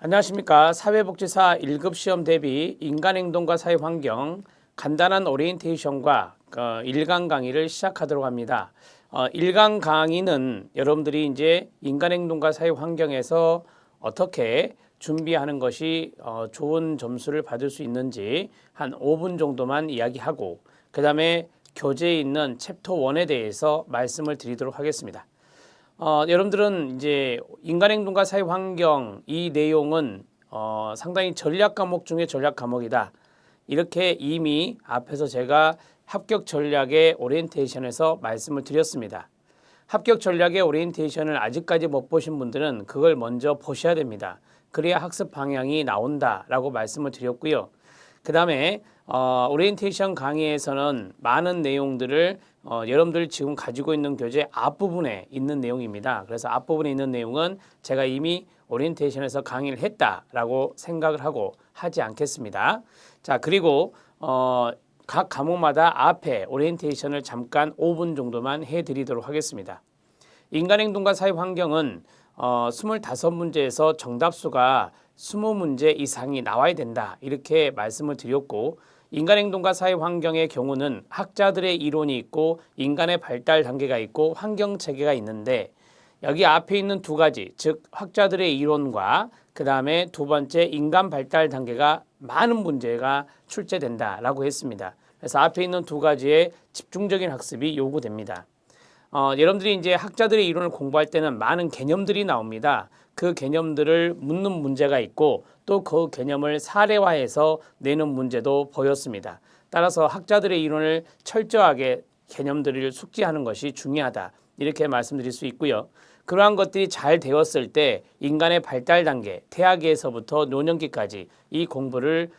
안녕하십니까. 사회복지사 1급 시험 대비 인간행동과 사회환경 간단한 오리엔테이션과 1강 강의를 시작하도록 합니다. 1강 강의는 여러분들이 이제 인간행동과 사회환경에서 어떻게 준비하는 것이 좋은 점수를 받을 수 있는지 한 5분 정도만 이야기하고 그 다음에 교재에 있는 챕터 1에 대해서 말씀을 드리도록 하겠습니다. 여러분들은 이제 인간행동과 사회환경 이 내용은 상당히 전략 과목 중에 전략 과목이다. 이렇게 이미 앞에서 제가 합격 전략의 오리엔테이션에서 말씀을 드렸습니다. 합격 전략의 오리엔테이션을 아직까지 못 보신 분들은 그걸 먼저 보셔야 됩니다. 그래야 학습 방향이 나온다라고 말씀을 드렸고요. 그 다음에 오리엔테이션 강의에서는 많은 내용들을 여러분들이 지금 가지고 있는 교재 앞부분에 있는 내용입니다. 그래서 앞부분에 있는 내용은 제가 이미 오리엔테이션에서 강의를 했다라고 생각을 하고 하지 않겠습니다. 자, 그리고 각 과목마다 앞에 오리엔테이션을 잠깐 5분 정도만 해드리도록 하겠습니다. 인간행동과 사회환경은 25문제에서 정답수가 20문제 이상이 나와야 된다. 이렇게 말씀을 드렸고 인간행동과 사회환경의 경우는 학자들의 이론이 있고 인간의 발달 단계가 있고 환경체계가 있는데 여기 앞에 있는 두 가지, 즉 학자들의 이론과 그 다음에 두 번째 인간 발달 단계가 많은 문제가 출제된다라고 했습니다. 그래서 앞에 있는 두 가지의 집중적인 학습이 요구됩니다. 여러분들이 이제 학자들의 이론을 공부할 때는 많은 개념들이 나옵니다. 그 개념들을 묻는 문제가 있고 또 그 개념을 사례화해서 내는 문제도 보였습니다. 따라서 학자들의 이론을 철저하게 개념들을 숙지하는 것이 중요하다. 이렇게 말씀드릴 수 있고요. 그러한 것들이 잘 되었을 때 인간의 발달 단계, 태아기에서부터 노년기까지 이 공부를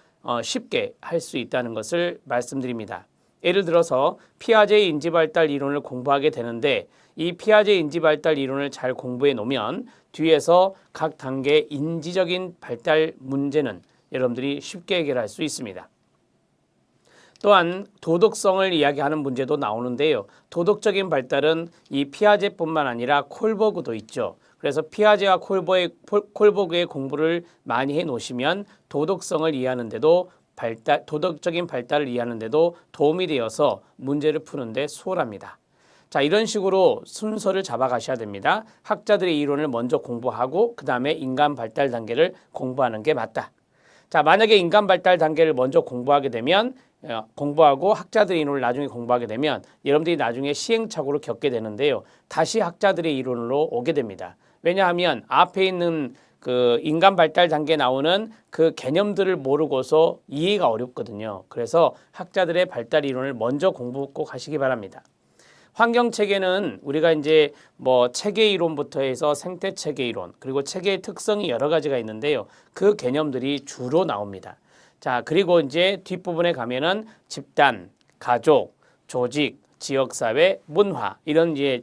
쉽게 할 수 있다는 것을 말씀드립니다. 예를 들어서 피아제의 인지발달 이론을 공부하게 되는데 이 피아제 인지발달 이론을 잘 공부해 놓으면 뒤에서 각 단계의 인지적인 발달 문제는 여러분들이 쉽게 해결할 수 있습니다. 또한 도덕성을 이야기하는 문제도 나오는데요. 도덕적인 발달은 이 피아제뿐만 아니라 콜버그도 있죠. 그래서 피아제와 콜버그의 공부를 많이 해 놓으시면 도덕성을 이해하는 데도 도덕적인 발달을 이해하는 데도 도움이 되어서 문제를 푸는데 수월합니다. 자, 이런 식으로 순서를 잡아가셔야 됩니다. 학자들의 이론을 먼저 공부하고 그 다음에 인간 발달 단계를 공부하는 게 맞다. 자, 만약에 인간 발달 단계를 먼저 공부하게 되면 공부하고 학자들의 이론을 나중에 공부하게 되면 여러분들이 나중에 시행착오를 겪게 되는데요. 다시 학자들의 이론으로 오게 됩니다. 왜냐하면 앞에 있는 그 인간 발달 단계에 나오는 그 개념들을 모르고서 이해가 어렵거든요. 그래서 학자들의 발달 이론을 먼저 공부 꼭 하시기 바랍니다. 환경 체계는 우리가 이제 뭐 체계 이론부터 해서 생태 체계 이론 그리고 체계의 특성이 여러 가지가 있는데요. 그 개념들이 주로 나옵니다. 자, 그리고 이제 뒷부분에 가면은 집단, 가족, 조직, 지역사회, 문화 이런 이제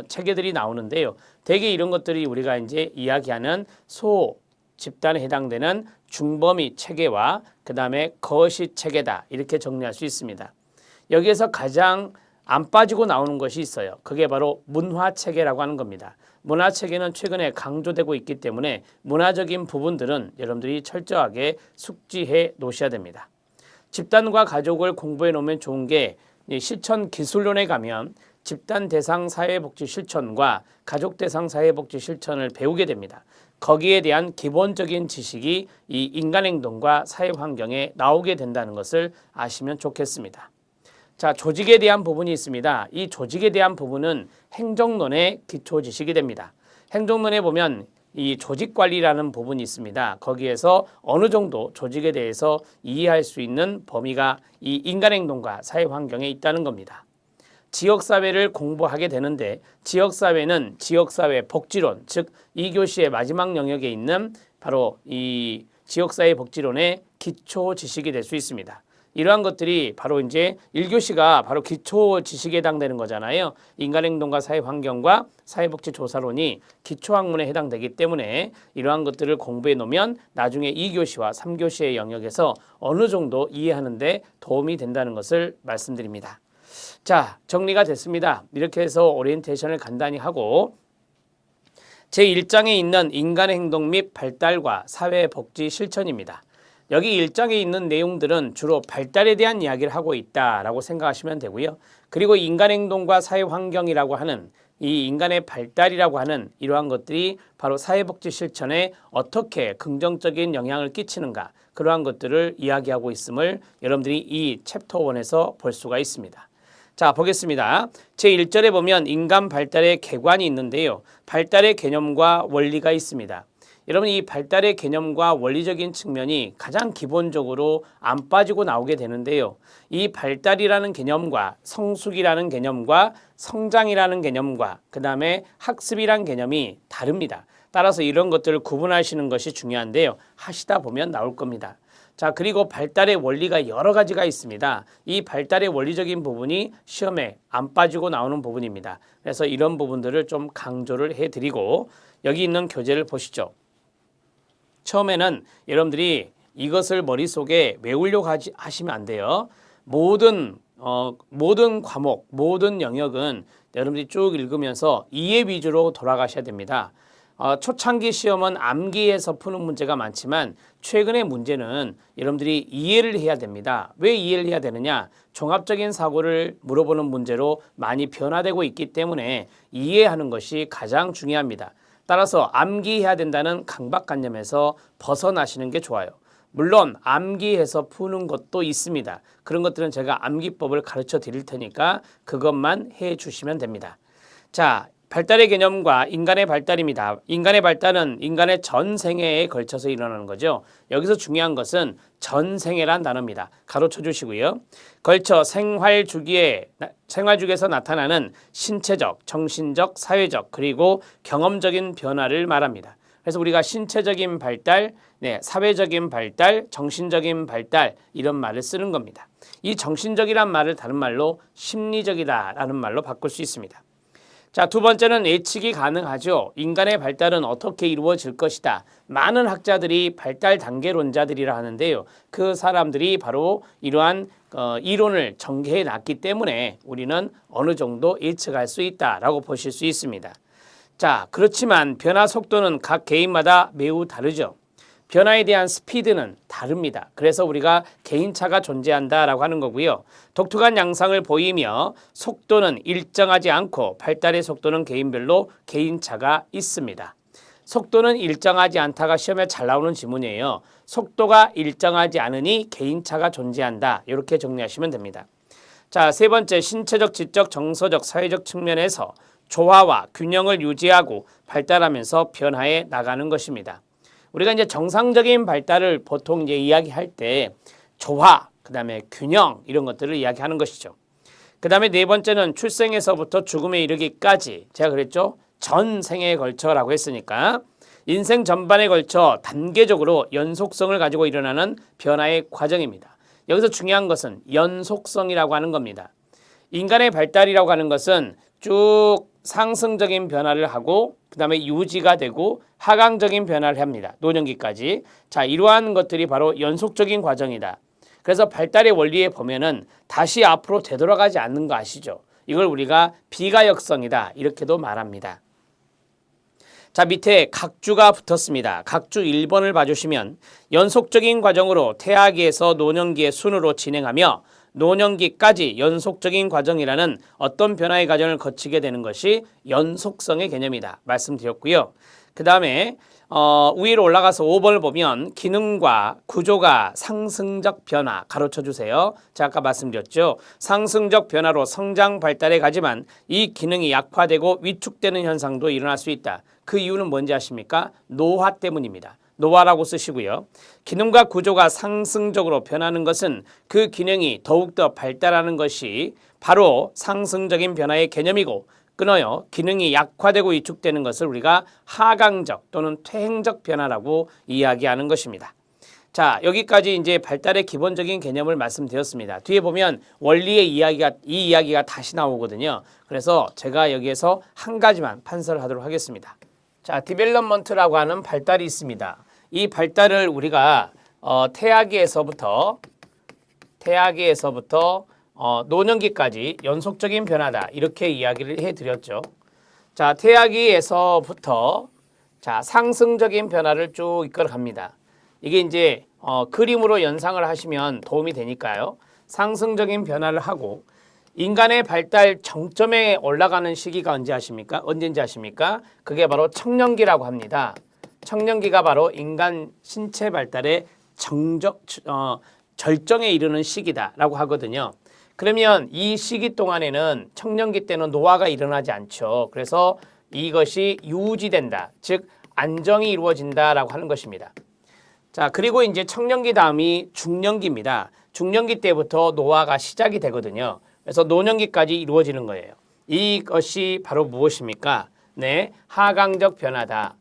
체계들이 나오는데요. 대개 이런 것들이 우리가 이제 이야기하는 소 집단에 해당되는 중범위 체계와 그 다음에 거시 체계다 이렇게 정리할 수 있습니다. 여기에서 가장 안 빠지고 나오는 것이 있어요. 그게 바로 문화체계라고 하는 겁니다. 문화체계는 최근에 강조되고 있기 때문에 문화적인 부분들은 여러분들이 철저하게 숙지해 놓으셔야 됩니다. 집단과 가족을 공부해 놓으면 좋은 게 실천 기술론에 가면 집단 대상 사회복지 실천과 가족 대상 사회복지 실천을 배우게 됩니다. 거기에 대한 기본적인 지식이 이 인간행동과 사회환경에 나오게 된다는 것을 아시면 좋겠습니다. 자, 조직에 대한 부분이 있습니다. 이 조직에 대한 부분은 행정론의 기초 지식이 됩니다. 행정론에 보면 이 조직관리라는 부분이 있습니다. 거기에서 어느 정도 조직에 대해서 이해할 수 있는 범위가 이 인간행동과 사회환경에 있다는 겁니다. 지역사회를 공부하게 되는데 지역사회는 지역사회 복지론, 즉 2교시의 마지막 영역에 있는 바로 이 지역사회 복지론의 기초 지식이 될 수 있습니다. 이러한 것들이 바로 이제 1교시가 바로 기초 지식에 해당되는 거잖아요. 인간행동과 사회환경과 사회복지조사론이 기초학문에 해당되기 때문에 이러한 것들을 공부해 놓으면 나중에 2교시와 3교시의 영역에서 어느 정도 이해하는 데 도움이 된다는 것을 말씀드립니다. 자, 정리가 됐습니다. 이렇게 해서 오리엔테이션을 간단히 하고 제1장에 있는 인간의 행동 및 발달과 사회복지 실천입니다. 여기 1장에 있는 내용들은 주로 발달에 대한 이야기를 하고 있다라고 생각하시면 되고요. 그리고 인간의 행동과 사회환경이라고 하는 이 인간의 발달이라고 하는 이러한 것들이 바로 사회복지 실천에 어떻게 긍정적인 영향을 끼치는가, 그러한 것들을 이야기하고 있음을 여러분들이 이 챕터 1에서 볼 수가 있습니다. 자, 보겠습니다. 제1절에 보면 인간 발달의 개관이 있는데요. 발달의 개념과 원리가 있습니다. 여러분, 이 발달의 개념과 원리적인 측면이 가장 기본적으로 안 빠지고 나오게 되는데요. 이 발달이라는 개념과 성숙이라는 개념과 성장이라는 개념과 그 다음에 학습이라는 개념이 다릅니다. 따라서 이런 것들을 구분하시는 것이 중요한데요. 하시다 보면 나올 겁니다. 자, 그리고 발달의 원리가 여러 가지가 있습니다. 이 발달의 원리적인 부분이 시험에 안 빠지고 나오는 부분입니다. 그래서 이런 부분들을 좀 강조를 해드리고 여기 있는 교재를 보시죠. 처음에는 여러분들이 이것을 머릿속에 외우려고 하시면 안 돼요. 모든 과목, 모든 영역은 여러분들이 쭉 읽으면서 이해 위주로 돌아가셔야 됩니다. 초창기 시험은 암기해서 푸는 문제가 많지만 최근의 문제는 여러분들이 이해를 해야 됩니다. 왜 이해를 해야 되느냐? 종합적인 사고를 물어보는 문제로 많이 변화되고 있기 때문에 이해하는 것이 가장 중요합니다. 따라서 암기해야 된다는 강박관념에서 벗어나시는 게 좋아요. 물론 암기해서 푸는 것도 있습니다. 그런 것들은 제가 암기법을 가르쳐 드릴 테니까 그것만 해 주시면 됩니다. 자, 발달의 개념과 인간의 발달입니다. 인간의 발달은 인간의 전 생애에 걸쳐서 일어나는 거죠. 여기서 중요한 것은 전 생애란 단어입니다. 가로쳐 주시고요. 걸쳐 생활 주기에서 나타나는 신체적, 정신적, 사회적 그리고 경험적인 변화를 말합니다. 그래서 우리가 신체적인 발달, 사회적인 발달, 정신적인 발달 이런 말을 쓰는 겁니다. 이 정신적이란 말을 다른 말로 심리적이다라는 말로 바꿀 수 있습니다. 자, 두 번째는 예측이 가능하죠. 인간의 발달은 어떻게 이루어질 것이다. 많은 학자들이 발달 단계론자들이라 하는데요. 그 사람들이 바로 이러한 이론을 전개해 놨기 때문에 우리는 어느 정도 예측할 수 있다라고 보실 수 있습니다. 자, 그렇지만 변화 속도는 각 개인마다 매우 다르죠. 변화에 대한 스피드는 다릅니다. 그래서 우리가 개인차가 존재한다라고 하는 거고요. 독특한 양상을 보이며 속도는 일정하지 않고 발달의 속도는 개인별로 개인차가 있습니다. 속도는 일정하지 않다가 시험에 잘 나오는 지문이에요. 속도가 일정하지 않으니 개인차가 존재한다. 이렇게 정리하시면 됩니다. 자, 세 번째, 신체적, 지적, 정서적, 사회적 측면에서 조화와 균형을 유지하고 발달하면서 변화해 나가는 것입니다. 우리가 이제 정상적인 발달을 보통 이제 이야기할 때 조화, 그 다음에 균형 이런 것들을 이야기하는 것이죠. 그 다음에 네 번째는 출생에서부터 죽음에 이르기까지 제가 그랬죠. 전 생에 걸쳐라고 했으니까 인생 전반에 걸쳐 단계적으로 연속성을 가지고 일어나는 변화의 과정입니다. 여기서 중요한 것은 연속성이라고 하는 겁니다. 인간의 발달이라고 하는 것은 쭉 상승적인 변화를 하고 그 다음에 유지가 되고 하강적인 변화를 합니다. 노년기까지. 자, 이러한 것들이 바로 연속적인 과정이다. 그래서 발달의 원리에 보면은 다시 앞으로 되돌아가지 않는 거 아시죠? 이걸 우리가 비가역성이다 이렇게도 말합니다. 자, 밑에 각주가 붙었습니다. 각주 1번을 봐주시면 연속적인 과정으로 태아기에서 노년기의 순으로 진행하며 노년기까지 연속적인 과정이라는 어떤 변화의 과정을 거치게 되는 것이 연속성의 개념이다 말씀드렸고요. 그 다음에 위로 올라가서 5번을 보면 기능과 구조가 상승적 변화 가로쳐 주세요. 제가 아까 말씀드렸죠. 상승적 변화로 성장 발달해 가지만 이 기능이 약화되고 위축되는 현상도 일어날 수 있다. 그 이유는 뭔지 아십니까? 노화 때문입니다. 노화라고 쓰시고요. 기능과 구조가 상승적으로 변하는 것은 그 기능이 더욱더 발달하는 것이 바로 상승적인 변화의 개념이고 끊어요. 기능이 약화되고 위축되는 것을 우리가 하강적 또는 퇴행적 변화라고 이야기하는 것입니다. 자, 여기까지 이제 발달의 기본적인 개념을 말씀드렸습니다. 뒤에 보면 원리의 이 이야기가 다시 나오거든요. 그래서 제가 여기에서 한 가지만 판서를 하도록 하겠습니다. 자, 디벨롭먼트라고 하는 발달이 있습니다. 이 발달을 우리가 태아기에서부터 노년기까지 연속적인 변화다 이렇게 이야기를 해드렸죠. 자, 태아기에서부터 자, 상승적인 변화를 쭉 이끌어 갑니다. 이게 이제 그림으로 연상을 하시면 도움이 되니까요. 상승적인 변화를 하고 인간의 발달 정점에 올라가는 시기가 언제인지 아십니까? 그게 바로 청년기라고 합니다. 청년기가 바로 인간 신체 발달의 절정에 이르는 시기다라고 하거든요. 그러면 이 시기 동안에는 청년기 때는 노화가 일어나지 않죠. 그래서 이것이 유지된다. 즉 안정이 이루어진다라고 하는 것입니다. 자, 그리고 이제 청년기 다음이 중년기입니다. 중년기 때부터 노화가 시작이 되거든요. 그래서 노년기까지 이루어지는 거예요. 이것이 바로 무엇입니까? 네, 하강적 변화다.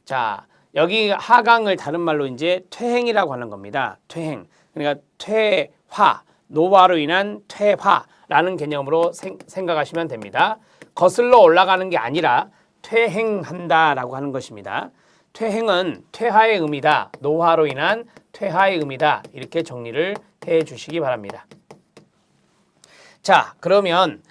자, 여기 하강을 다른 말로 이제 퇴행이라고 하는 겁니다. 퇴행. 그러니까 퇴화, 노화로 인한 퇴화라는 개념으로 생각하시면 됩니다. 거슬러 올라가는 게 아니라 퇴행한다라고 하는 것입니다. 퇴행은 퇴화의 의미다. 노화로 인한 퇴화의 의미다. 이렇게 정리를 해 주시기 바랍니다. 자, 그러면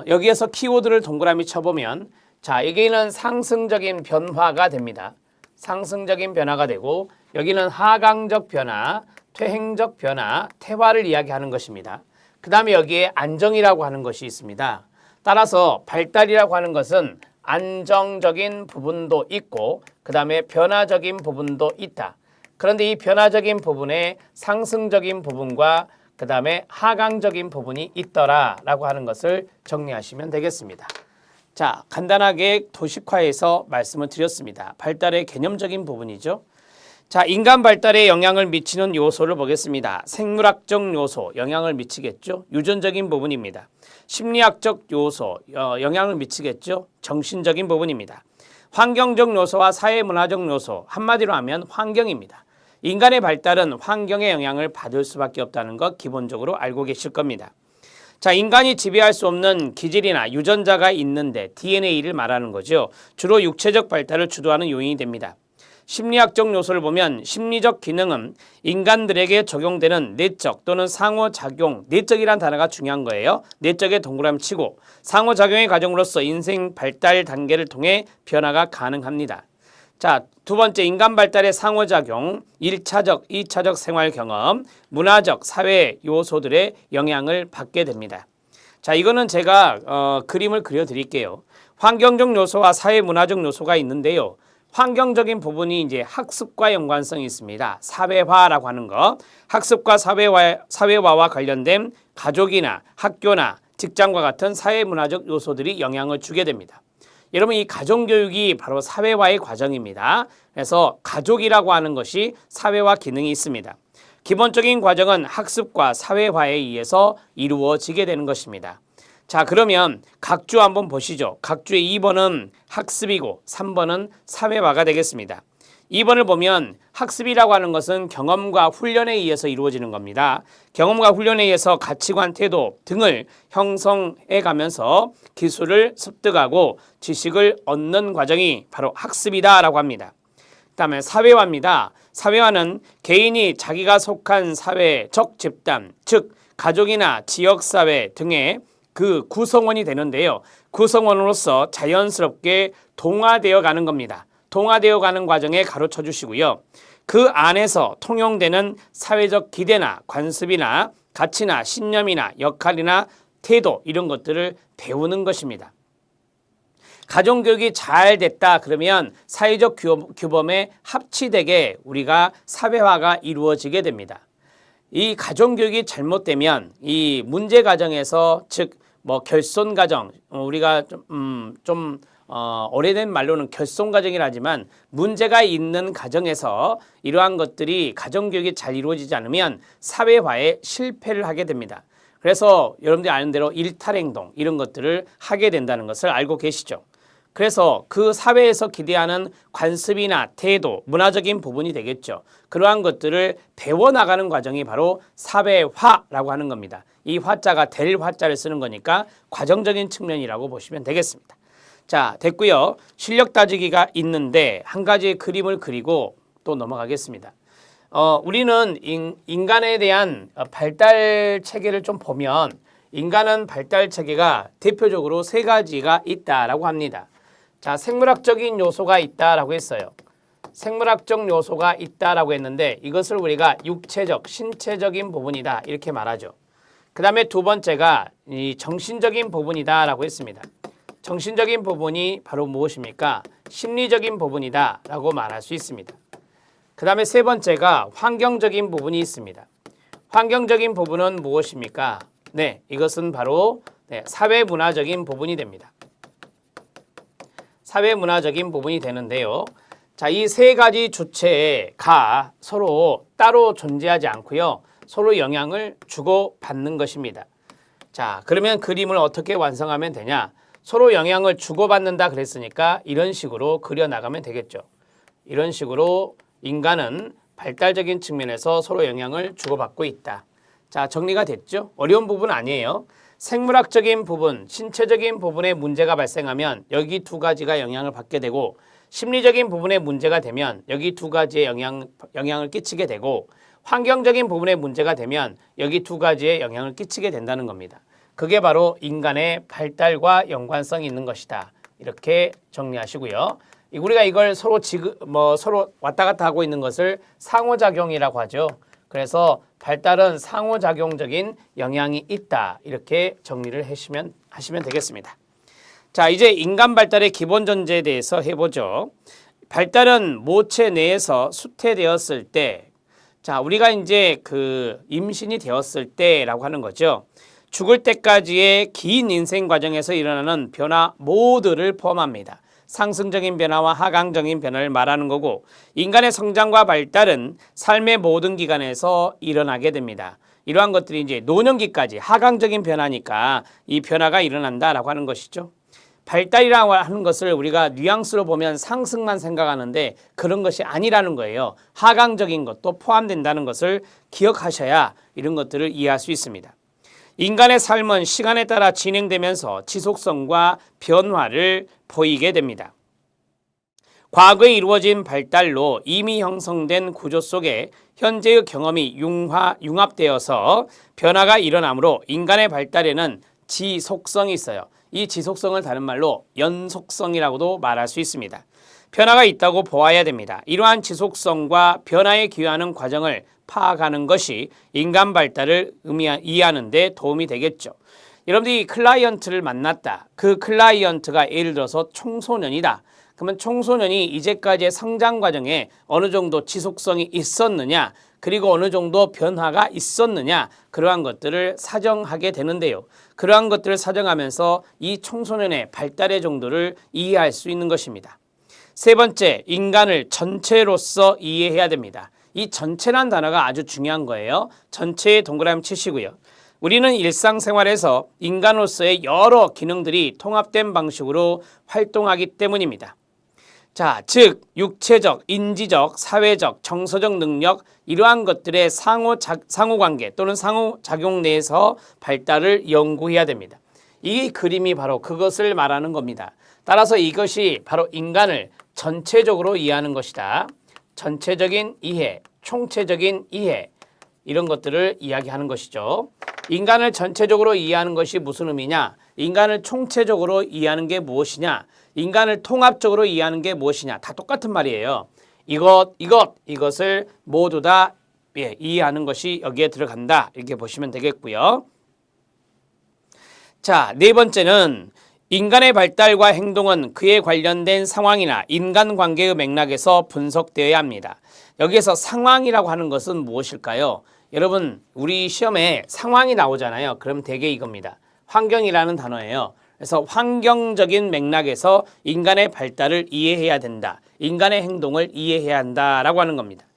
여기에서 키워드를 동그라미 쳐보면 자, 여기는 상승적인 변화가 됩니다. 상승적인 변화가 되고 여기는 하강적 변화, 퇴행적 변화, 퇴화를 이야기하는 것입니다. 그 다음에 여기에 안정이라고 하는 것이 있습니다. 따라서 발달이라고 하는 것은 안정적인 부분도 있고 그 다음에 변화적인 부분도 있다. 그런데 이 변화적인 부분에 상승적인 부분과 그 다음에 하강적인 부분이 있더라라고 하는 것을 정리하시면 되겠습니다. 자, 간단하게 도식화해서 말씀을 드렸습니다. 발달의 개념적인 부분이죠. 자, 인간 발달에 영향을 미치는 요소를 보겠습니다. 생물학적 요소, 영향을 미치겠죠. 유전적인 부분입니다. 심리학적 요소, 영향을 미치겠죠. 정신적인 부분입니다. 환경적 요소와 사회문화적 요소, 한마디로 하면 환경입니다. 인간의 발달은 환경의 영향을 받을 수밖에 없다는 것 기본적으로 알고 계실 겁니다. 자, 인간이 지배할 수 없는 기질이나 유전자가 있는데 DNA를 말하는 거죠. 주로 육체적 발달을 주도하는 요인이 됩니다. 심리학적 요소를 보면 심리적 기능은 인간들에게 적용되는 내적 또는 상호작용, 내적이란 단어가 중요한 거예요. 내적에 동그라미 치고 상호작용의 과정으로서 인생 발달 단계를 통해 변화가 가능합니다. 자, 두 번째 인간 발달의 상호작용, 1차적, 2차적 생활 경험, 문화적, 사회 요소들의 영향을 받게 됩니다. 자, 이거는 제가 그림을 그려드릴게요. 환경적 요소와 사회 문화적 요소가 있는데요. 환경적인 부분이 이제 학습과 연관성이 있습니다. 사회화라고 하는 거. 학습과 사회화와 관련된 가족이나 학교나 직장과 같은 사회문화적 요소들이 영향을 주게 됩니다. 여러분, 이 가정교육이 바로 사회화의 과정입니다. 그래서 가족이라고 하는 것이 사회화 기능이 있습니다. 기본적인 과정은 학습과 사회화에 의해서 이루어지게 되는 것입니다. 자, 그러면 각주 한번 보시죠. 각주의 2번은 학습이고 3번은 사회화가 되겠습니다. 2번을 보면 학습이라고 하는 것은 경험과 훈련에 의해서 이루어지는 겁니다. 경험과 훈련에 의해서 가치관, 태도 등을 형성해 가면서 기술을 습득하고 지식을 얻는 과정이 바로 학습이다라고 합니다. 그 다음에 사회화입니다. 사회화는 개인이 자기가 속한 사회적 집단, 즉 가족이나 지역사회 등의 그 구성원이 되는데요. 구성원으로서 자연스럽게 동화되어 가는 겁니다. 동화되어 가는 과정에 가로쳐 주시고요. 그 안에서 통용되는 사회적 기대나 관습이나 가치나 신념이나 역할이나 태도 이런 것들을 배우는 것입니다. 가정교육이 잘 됐다 그러면 사회적 규범에 합치되게 우리가 사회화가 이루어지게 됩니다. 이 가정교육이 잘못되면 이 문제 가정에서 즉 결손 가정, 우리가 좀 오래된 말로는 결손 가정이라 하지만 문제가 있는 가정에서 이러한 것들이 가정교육이 잘 이루어지지 않으면 사회화에 실패를 하게 됩니다. 그래서 여러분들이 아는 대로 일탈행동 이런 것들을 하게 된다는 것을 알고 계시죠. 그래서 그 사회에서 기대하는 관습이나 태도, 문화적인 부분이 되겠죠. 그러한 것들을 배워나가는 과정이 바로 사회화라고 하는 겁니다. 이 화자가 될 화자를 쓰는 거니까 과정적인 측면이라고 보시면 되겠습니다. 자, 됐고요. 실력 따지기가 있는데 한 가지 그림을 그리고 또 넘어가겠습니다. 우리는 인간에 대한 발달 체계를 좀 보면 인간은 발달 체계가 대표적으로 세 가지가 있다라고 합니다. 자, 생물학적인 요소가 있다라고 했어요. 생물학적 요소가 있다라고 했는데 이것을 우리가 육체적, 신체적인 부분이다 이렇게 말하죠. 그 다음에 두 번째가 이 정신적인 부분이다라고 했습니다. 정신적인 부분이 바로 무엇입니까? 심리적인 부분이다라고 말할 수 있습니다. 그 다음에 세 번째가 환경적인 부분이 있습니다. 환경적인 부분은 무엇입니까? 네, 이것은 바로 사회문화적인 부분이 됩니다. 사회문화적인 부분이 되는데요. 자, 이 세 가지 주체가 서로 따로 존재하지 않고요. 서로 영향을 주고받는 것입니다. 자, 그러면 그림을 어떻게 완성하면 되냐? 서로 영향을 주고받는다 그랬으니까 이런 식으로 그려나가면 되겠죠. 이런 식으로 인간은 발달적인 측면에서 서로 영향을 주고받고 있다. 자, 정리가 됐죠? 어려운 부분 아니에요. 생물학적인 부분, 신체적인 부분에 문제가 발생하면 여기 두 가지가 영향을 받게 되고 심리적인 부분에 문제가 되면 여기 두 가지의 영향을 끼치게 되고 환경적인 부분에 문제가 되면 여기 두 가지의 영향을 끼치게 된다는 겁니다. 그게 바로 인간의 발달과 연관성이 있는 것이다. 이렇게 정리하시고요. 우리가 이걸 서로 서로 왔다 갔다 하고 있는 것을 상호작용이라고 하죠. 그래서 발달은 상호작용적인 영향이 있다. 이렇게 정리를 하시면 되겠습니다. 자, 이제 인간 발달의 기본 전제에 대해서 해보죠. 발달은 모체 내에서 수태되었을 때, 자, 우리가 이제 그 임신이 되었을 때라고 하는 거죠. 죽을 때까지의 긴 인생 과정에서 일어나는 변화 모두를 포함합니다. 상승적인 변화와 하강적인 변화를 말하는 거고 인간의 성장과 발달은 삶의 모든 기간에서 일어나게 됩니다. 이러한 것들이 이제 노년기까지 하강적인 변화니까 이 변화가 일어난다라고 하는 것이죠. 발달이라고 하는 것을 우리가 뉘앙스로 보면 상승만 생각하는데 그런 것이 아니라는 거예요. 하강적인 것도 포함된다는 것을 기억하셔야 이런 것들을 이해할 수 있습니다. 인간의 삶은 시간에 따라 진행되면서 지속성과 변화를 보이게 됩니다. 과거에 이루어진 발달로 이미 형성된 구조 속에 현재의 경험이 융합되어서 변화가 일어나므로 인간의 발달에는 지속성이 있어요. 이 지속성을 다른 말로 연속성이라고도 말할 수 있습니다. 변화가 있다고 보아야 됩니다. 이러한 지속성과 변화에 기여하는 과정을 파악하는 것이 인간 발달을 이해하는 데 도움이 되겠죠. 여러분들이 클라이언트를 만났다. 그 클라이언트가 예를 들어서 청소년이다. 그러면 청소년이 이제까지의 성장 과정에 어느 정도 지속성이 있었느냐, 그리고 어느 정도 변화가 있었느냐, 그러한 것들을 사정하게 되는데요. 그러한 것들을 사정하면서 이 청소년의 발달의 정도를 이해할 수 있는 것입니다. 세 번째, 인간을 전체로서 이해해야 됩니다. 이 전체란 단어가 아주 중요한 거예요. 전체에 동그라미 치시고요. 우리는 일상생활에서 인간으로서의 여러 기능들이 통합된 방식으로 활동하기 때문입니다. 자, 즉 육체적, 인지적, 사회적, 정서적 능력 이러한 것들의 상호관계 또는 상호작용 내에서 발달을 연구해야 됩니다. 이 그림이 바로 그것을 말하는 겁니다. 따라서 이것이 바로 인간을 전체적으로 이해하는 것이다. 전체적인 이해, 총체적인 이해 이런 것들을 이야기하는 것이죠. 인간을 전체적으로 이해하는 것이 무슨 의미냐? 인간을 총체적으로 이해하는 게 무엇이냐? 인간을 통합적으로 이해하는 게 무엇이냐? 다 똑같은 말이에요. 이것을 모두 다 이해하는 것이 여기에 들어간다. 이렇게 보시면 되겠고요. 자, 네 번째는 인간의 발달과 행동은 그에 관련된 상황이나 인간관계의 맥락에서 분석되어야 합니다. 여기에서 상황이라고 하는 것은 무엇일까요? 여러분, 우리 시험에 상황이 나오잖아요. 그럼 대개 이겁니다. 환경이라는 단어예요. 그래서 환경적인 맥락에서 인간의 발달을 이해해야 된다. 인간의 행동을 이해해야 한다라고 하는 겁니다.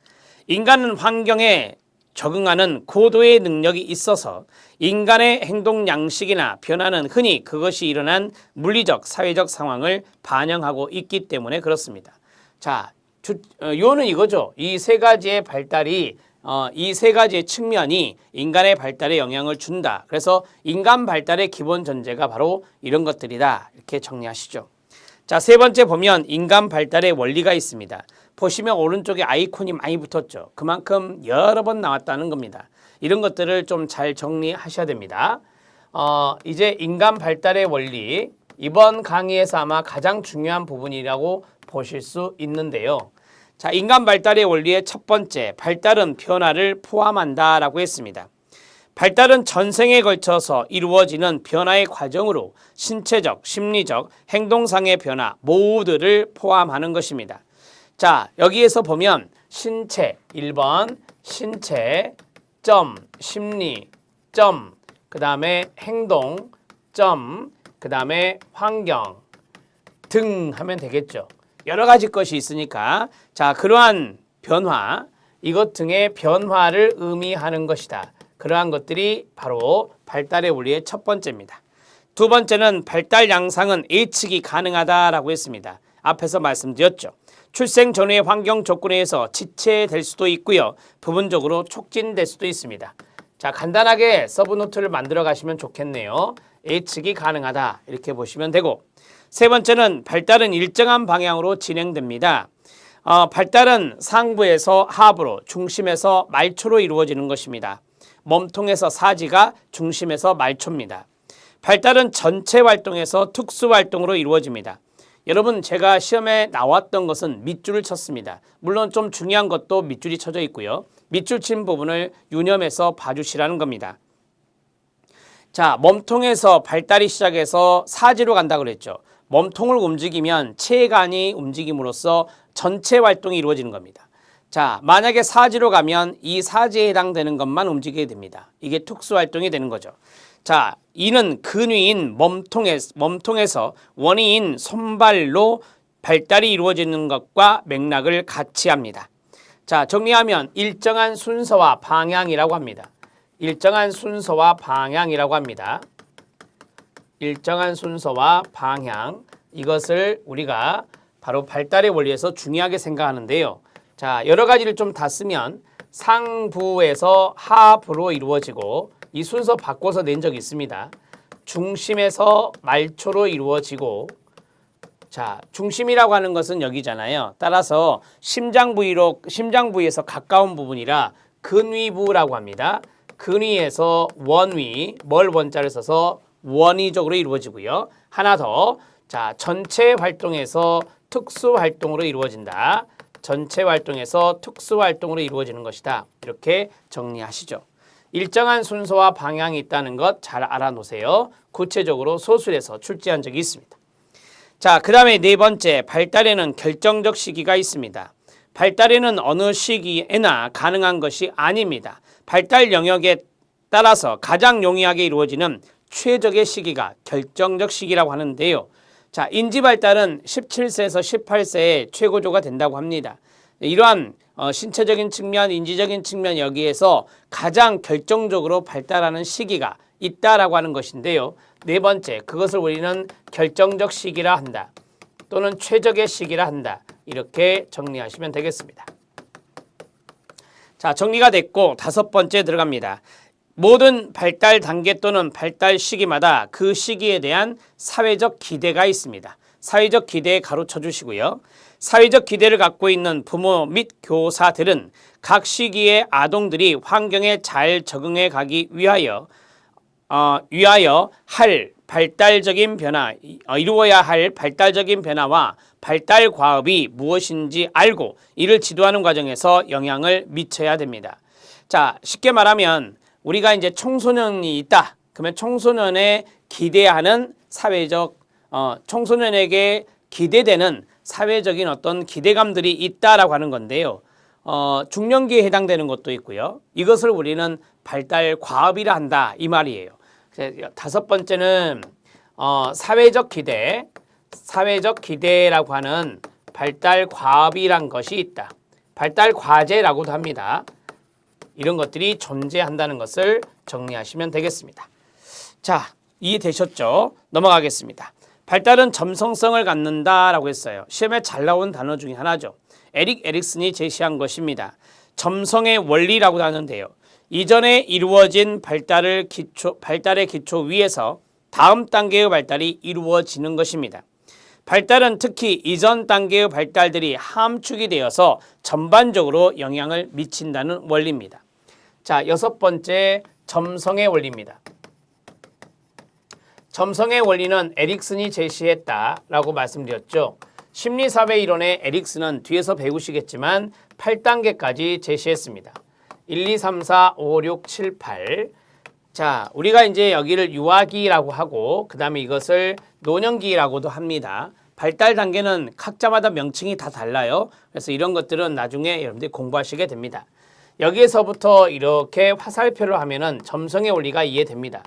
인간은 환경에 적응하는 고도의 능력이 있어서 인간의 행동 양식이나 변화는 흔히 그것이 일어난 물리적, 사회적 상황을 반영하고 있기 때문에 그렇습니다. 자, 요는 이거죠. 이 세 가지의 발달이 이 세 가지의 측면이 인간의 발달에 영향을 준다. 그래서 인간 발달의 기본 전제가 바로 이런 것들이다. 이렇게 정리하시죠. 자, 세 번째 보면 인간 발달의 원리가 있습니다. 보시면 오른쪽에 아이콘이 많이 붙었죠. 그만큼 여러 번 나왔다는 겁니다. 이런 것들을 좀 잘 정리하셔야 됩니다. 이제 인간 발달의 원리 이번 강의에서 아마 가장 중요한 부분이라고 보실 수 있는데요. 자, 인간 발달의 원리의 첫 번째, 발달은 변화를 포함한다라고 했습니다. 발달은 전생에 걸쳐서 이루어지는 변화의 과정으로 신체적, 심리적, 행동상의 변화 모두를 포함하는 것입니다. 자, 여기에서 보면 신체, 1번 신체, 점, 심리, 점, 그 다음에 행동, 점, 그 다음에 환경 등 하면 되겠죠. 여러 가지 것이 있으니까 자, 그러한 변화, 이것 등의 변화를 의미하는 것이다. 그러한 것들이 바로 발달의 원리의 첫 번째입니다. 두 번째는 발달 양상은 예측이 가능하다라고 했습니다. 앞에서 말씀드렸죠. 출생 전후의 환경 조건에 의해서 지체될 수도 있고요. 부분적으로 촉진될 수도 있습니다. 자, 간단하게 서브노트를 만들어 가시면 좋겠네요. 예측이 가능하다 이렇게 보시면 되고, 세 번째는 발달은 일정한 방향으로 진행됩니다. 발달은 상부에서 하부로, 중심에서 말초로 이루어지는 것입니다. 몸통에서 사지가, 중심에서 말초입니다. 발달은 전체 활동에서 특수 활동으로 이루어집니다. 여러분, 제가 시험에 나왔던 것은 밑줄을 쳤습니다. 물론 좀 중요한 것도 밑줄이 쳐져 있고요. 밑줄 친 부분을 유념해서 봐주시라는 겁니다. 자, 몸통에서 발달이 시작해서 사지로 간다고 그랬죠. 몸통을 움직이면 체간이 움직임으로써 전체 활동이 이루어지는 겁니다. 자, 만약에 사지로 가면 이 사지에 해당되는 것만 움직이게 됩니다. 이게 특수활동이 되는 거죠. 자, 이는 근위인 몸통에서 원위인 손발로 발달이 이루어지는 것과 맥락을 같이 합니다. 자, 정리하면 일정한 순서와 방향이라고 합니다. 일정한 순서와 방향이라고 합니다. 일정한 순서와 방향, 이것을 우리가 바로 발달의 원리에서 중요하게 생각하는데요. 자, 여러 가지를 좀 다 쓰면 상부에서 하부로 이루어지고, 이 순서 바꿔서 낸 적이 있습니다. 중심에서 말초로 이루어지고, 자, 중심이라고 하는 것은 여기잖아요. 따라서 심장 부위에서 가까운 부분이라 근위부라고 합니다. 근위에서 원위, 뭘 원자를 써서 원위적으로 이루어지고요. 하나 더, 자, 전체 활동에서 특수 활동으로 이루어진다. 전체 활동에서 특수 활동으로 이루어지는 것이다. 이렇게 정리하시죠. 일정한 순서와 방향이 있다는 것 잘 알아놓으세요. 구체적으로 소술에서 출제한 적이 있습니다. 자, 그 다음에 네 번째, 발달에는 결정적 시기가 있습니다. 발달에는 어느 시기에나 가능한 것이 아닙니다. 발달 영역에 따라서 가장 용이하게 이루어지는 최적의 시기가 결정적 시기라고 하는데요. 자, 인지 발달은 17세에서 18세에 최고조가 된다고 합니다. 이러한 신체적인 측면, 인지적인 측면 여기에서 가장 결정적으로 발달하는 시기가 있다라고 하는 것인데요. 네 번째, 그것을 우리는 결정적 시기라 한다. 또는 최적의 시기라 한다. 이렇게 정리하시면 되겠습니다. 자, 정리가 됐고 다섯 번째 들어갑니다. 모든 발달 단계 또는 발달 시기마다 그 시기에 대한 사회적 기대가 있습니다. 사회적 기대에 가로쳐 주시고요. 사회적 기대를 갖고 있는 부모 및 교사들은 각 시기의 아동들이 환경에 잘 적응해 가기 위하여 할 발달적인 변화, 이루어야 할 발달적인 변화와 발달 과업이 무엇인지 알고 이를 지도하는 과정에서 영향을 미쳐야 됩니다. 자, 쉽게 말하면 우리가 이제 청소년이 있다. 그러면 청소년에 기대하는 사회적, 청소년에게 기대되는 사회적인 어떤 기대감들이 있다라고 하는 건데요. 중년기에 해당되는 것도 있고요. 이것을 우리는 발달 과업이라 한다. 이 말이에요. 다섯 번째는 사회적 기대, 사회적 기대라고 하는 발달 과업이란 것이 있다. 발달 과제라고도 합니다. 이런 것들이 존재한다는 것을 정리하시면 되겠습니다. 자, 이해되셨죠? 넘어가겠습니다. 발달은 점성성을 갖는다라고 했어요. 시험에 잘 나온 단어 중에 하나죠. 에릭 에릭슨이 제시한 것입니다. 점성의 원리라고 하는데요. 이전에 이루어진 발달의 기초 위에서 다음 단계의 발달이 이루어지는 것입니다. 발달은 특히 이전 단계의 발달들이 함축이 되어서 전반적으로 영향을 미친다는 원리입니다. 자, 여섯 번째, 점성의 원리입니다. 점성의 원리는 에릭슨이 제시했다라고 말씀드렸죠. 심리사회 이론의 에릭슨은 뒤에서 배우시겠지만 8단계까지 제시했습니다. 1, 2, 3, 4, 5, 6, 7, 8. 자, 우리가 이제 여기를 유아기라고 하고 그 다음에 이것을 노년기라고도 합니다. 발달 단계는 각자마다 명칭이 다 달라요. 그래서 이런 것들은 나중에 여러분들이 공부하시게 됩니다. 여기에서부터 이렇게 화살표를 하면은 점성의 원리가 이해됩니다.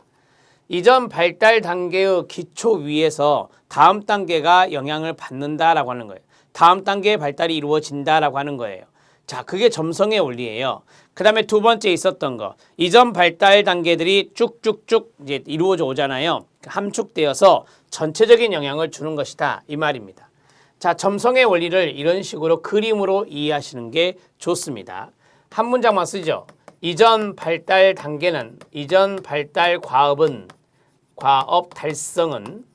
이전 발달 단계의 기초 위에서 다음 단계가 영향을 받는다라고 하는 거예요. 다음 단계의 발달이 이루어진다라고 하는 거예요. 자, 그게 점성의 원리예요. 그 다음에 두 번째 있었던 거. 이전 발달 단계들이 쭉쭉쭉 이제 이루어져 오잖아요. 함축되어서 전체적인 영향을 주는 것이다. 이 말입니다. 자, 점성의 원리를 이런 식으로 그림으로 이해하시는 게 좋습니다. 한 문장만 쓰죠. 이전 발달 단계는, 이전 발달 과업은, 과업 달성은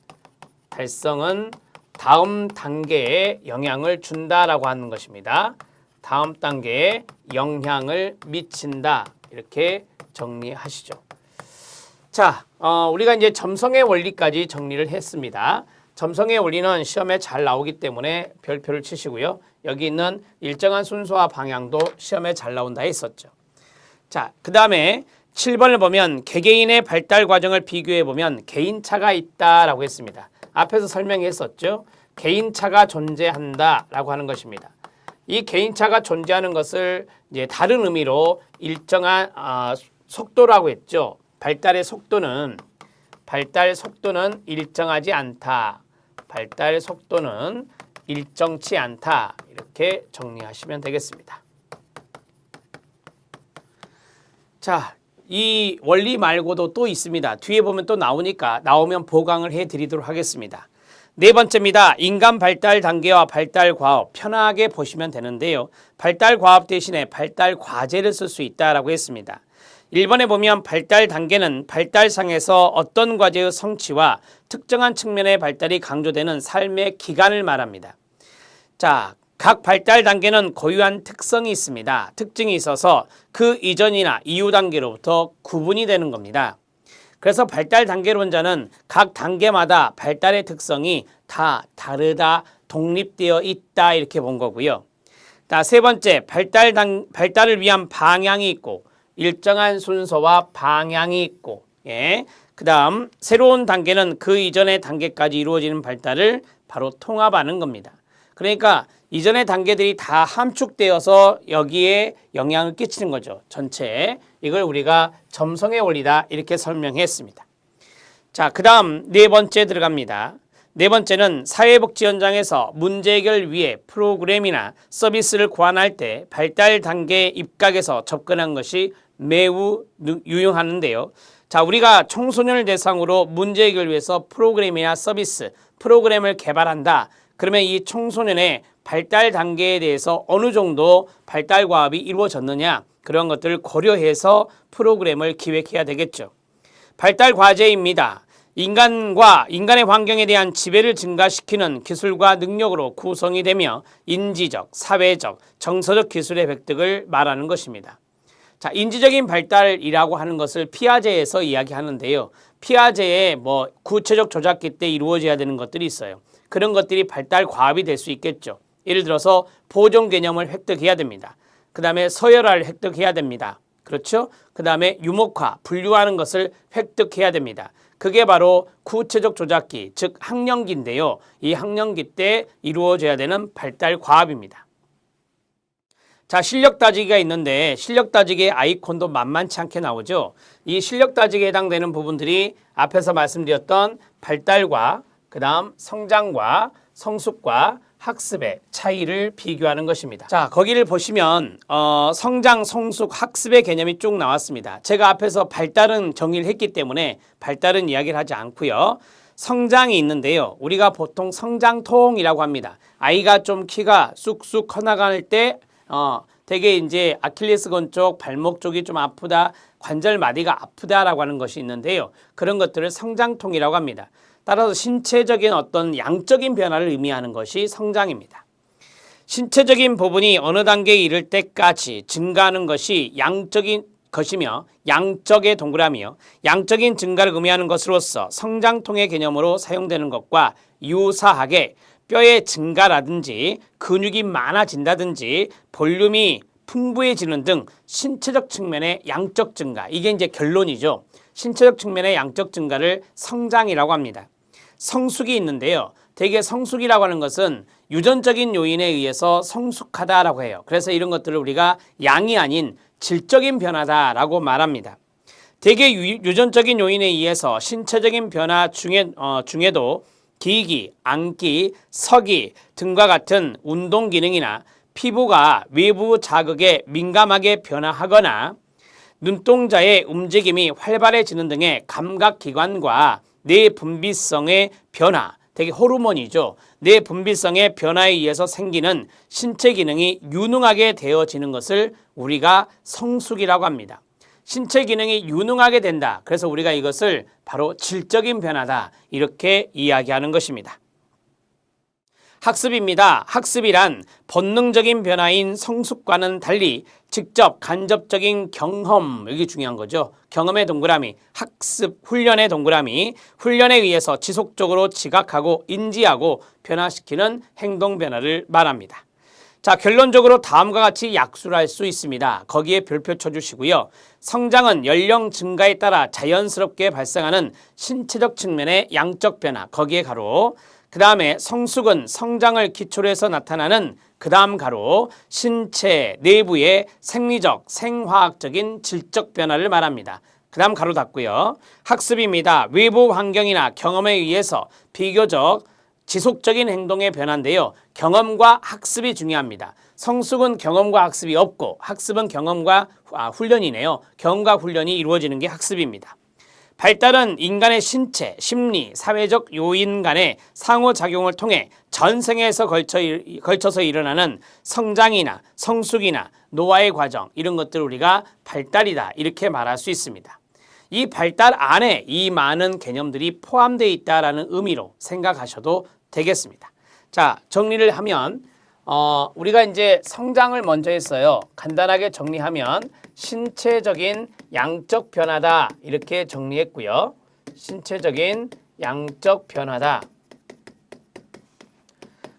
다음 단계에 영향을 준다라고 하는 것입니다. 다음 단계에 영향을 미친다. 이렇게 정리하시죠. 자, 우리가 이제 점성의 원리까지 정리를 했습니다. 점성의 원리는 시험에 잘 나오기 때문에 별표를 치시고요. 여기 있는 일정한 순서와 방향도 시험에 잘 나온다 했었죠. 자, 그 다음에 7번을 보면 개개인의 발달 과정을 비교해 보면 개인차가 있다라고 했습니다. 앞에서 설명했었죠. 개인차가 존재한다라고 하는 것입니다. 이 개인차가 존재하는 것을 이제 다른 의미로 일정한 속도라고 했죠. 발달 속도는 일정하지 않다. 발달 속도는 일정치 않다. 이렇게 정리하시면 되겠습니다. 자, 이 원리 말고도 또 있습니다. 뒤에 보면 또 나오니까 나오면 보강을 해드리도록 하겠습니다. 네 번째입니다. 인간 발달 단계와 발달 과업 편하게 보시면 되는데요. 발달 과업 대신에 발달 과제를 쓸 수 있다라고 했습니다. 1번에 보면 발달 단계는 발달상에서 어떤 과제의 성취와 특정한 측면의 발달이 강조되는 삶의 기간을 말합니다. 자, 각 발달 단계는 고유한 특성이 있습니다. 특징이 있어서 그 이전이나 이후 단계로부터 구분이 되는 겁니다. 그래서 발달 단계론자는 각 단계마다 발달의 특성이 다 다르다, 독립되어 있다 이렇게 본 거고요. 자, 세 번째, 발달을 위한 방향이 있고 일정한 순서와 방향이 있고, 그 다음 새로운 단계는 그 이전의 단계까지 이루어지는 발달을 바로 통합하는 겁니다. 그러니까 이전의 단계들이 다 함축되어서 여기에 영향을 끼치는 거죠. 전체에. 이걸 우리가 점성의 원리다 이렇게 설명했습니다. 자, 그 다음 네 번째 들어갑니다. 네 번째는 사회복지 현장에서 문제 해결을 위해 프로그램이나 서비스를 고안할 때 발달 단계에 입각해서 접근한 것이 매우 유용하는데요. 자, 우리가 청소년을 대상으로 문제 해결을 위해서 프로그램이나 서비스, 프로그램을 개발한다. 그러면 이 청소년의 발달 단계에 대해서 어느 정도 발달 과업이 이루어졌느냐 그런 것들을 고려해서 프로그램을 기획해야 되겠죠. 발달 과제입니다. 인간의 환경에 대한 지배를 증가시키는 기술과 능력으로 구성이 되며 인지적, 사회적, 정서적 기술의 획득을 말하는 것입니다. 자, 인지적인 발달이라고 하는 것을 피아제에서 이야기하는데요. 피아제의 구체적 조작기 때 이루어져야 되는 것들이 있어요. 그런 것들이 발달 과업이 될 수 있겠죠. 예를 들어서 보존 개념을 획득해야 됩니다. 그 다음에 서열화를 획득해야 됩니다. 그렇죠? 그 다음에 유목화, 분류하는 것을 획득해야 됩니다. 그게 바로 구체적 조작기, 즉 학령기인데요. 이 학령기 때 이루어져야 되는 발달 과업입니다. 자, 실력 따지기가 있는데 실력 따지기의 아이콘도 만만치 않게 나오죠. 이 실력 따지기에 해당되는 부분들이 앞에서 말씀드렸던 발달과 그 다음 성장과 성숙과 학습의 차이를 비교하는 것입니다. 자, 거기를 보시면 성장, 성숙, 학습의 개념이 쭉 나왔습니다. 제가 앞에서 발달은 정의를 했기 때문에 발달은 이야기를 하지 않고요. 성장이 있는데요. 우리가 보통 성장통이라고 합니다. 아이가 좀 키가 쑥쑥 커나갈 때 되게 이제 아킬레스건 쪽, 발목 쪽이 좀 아프다, 관절 마디가 아프다라고 하는 것이 있는데요. 그런 것들을 성장통이라고 합니다. 따라서 신체적인 어떤 양적인 변화를 의미하는 것이 성장입니다. 신체적인 부분이 어느 단계에 이를 때까지 증가하는 것이 양적인 것이며 양적의 동그라미요. 양적인 증가를 의미하는 것으로서 성장통의 개념으로 사용되는 것과 유사하게 뼈의 증가라든지 근육이 많아진다든지 볼륨이 풍부해지는 등 신체적 측면의 양적 증가, 이게 이제 결론이죠. 신체적 측면의 양적 증가를 성장이라고 합니다. 성숙이 있는데요. 대개 성숙이라고 하는 것은 유전적인 요인에 의해서 성숙하다라고 해요. 그래서 이런 것들을 우리가 양이 아닌 질적인 변화다라고 말합니다. 대개 유전적인 요인에 의해서 신체적인 변화 중에도 기기, 앉기, 서기 등과 같은 운동 기능이나 피부가 외부 자극에 민감하게 변화하거나 눈동자의 움직임이 활발해지는 등의 감각기관과 뇌분비성의 변화, 되게 호르몬이죠. 뇌분비성의 변화에 의해서 생기는 신체 기능이 유능하게 되어지는 것을 우리가 성숙이라고 합니다. 신체 기능이 유능하게 된다. 그래서 우리가 이것을 바로 질적인 변화다, 이렇게 이야기하는 것입니다. 학습입니다. 학습이란 본능적인 변화인 성숙과는 달리 직접 간접적인 경험, 이게 중요한 거죠. 경험의 동그라미, 학습, 훈련의 동그라미, 훈련에 의해서 지속적으로 지각하고 인지하고 변화시키는 행동 변화를 말합니다. 자, 결론적으로 다음과 같이 약수를 할 수 있습니다. 거기에 별표 쳐주시고요. 성장은 연령 증가에 따라 자연스럽게 발생하는 신체적 측면의 양적 변화, 거기에 가로. 그 다음에 성숙은 성장을 기초로 해서 나타나는 그 다음 가로 신체 내부의 생리적, 생화학적인 질적 변화를 말합니다. 그 다음 가로 닫고요. 학습입니다. 외부 환경이나 경험에 의해서 비교적 지속적인 행동의 변화인데요. 경험과 학습이 중요합니다. 성숙은 경험과 학습이 없고 학습은 경험과 훈련이네요. 경험과 훈련이 이루어지는 게 학습입니다. 발달은 인간의 신체, 심리, 사회적 요인 간의 상호작용을 통해 전생에서 걸쳐서 일어나는 성장이나 성숙이나 노화의 과정, 이런 것들을 우리가 발달이다, 이렇게 말할 수 있습니다. 이 발달 안에 이 많은 개념들이 포함되어 있다는 의미로 생각하셔도 되겠습니다. 자, 정리를 하면 우리가 이제 성장을 먼저 했어요. 간단하게 정리하면 신체적인 양적 변화다, 이렇게 정리했고요. 신체적인 양적 변화다.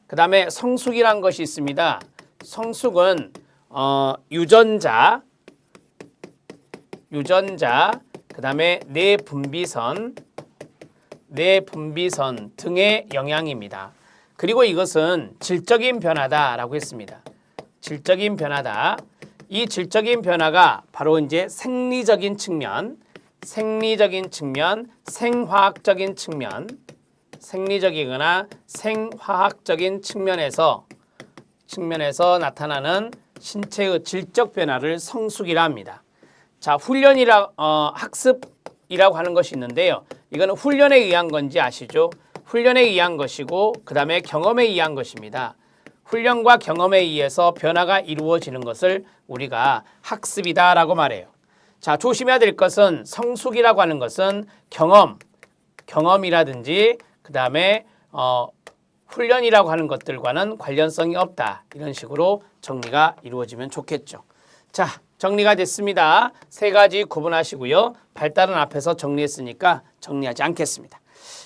그 다음에 성숙이란 것이 있습니다. 성숙은 유전자, 그 다음에 뇌분비선 등의 영향입니다. 그리고 이것은 질적인 변화다라고 했습니다. 질적인 변화다. 이 질적인 변화가 바로 이제 생리적인 측면, 생화학적인 측면, 생리적이거나 생화학적인 측면에서 나타나는 신체의 질적 변화를 성숙이라 합니다. 자, 학습이라고 하는 것이 있는데요. 이거는 훈련에 의한 건지 아시죠? 훈련에 의한 것이고 그 다음에 경험에 의한 것입니다. 훈련과 경험에 의해서 변화가 이루어지는 것을 우리가 학습이다라고 말해요. 자, 조심해야 될 것은 성숙이라고 하는 것은 경험이라든지 그 다음에 훈련이라고 하는 것들과는 관련성이 없다, 이런 식으로 정리가 이루어지면 좋겠죠. 자, 정리가 됐습니다. 세 가지 구분하시고요. 발달은 앞에서 정리했으니까 정리하지 않겠습니다.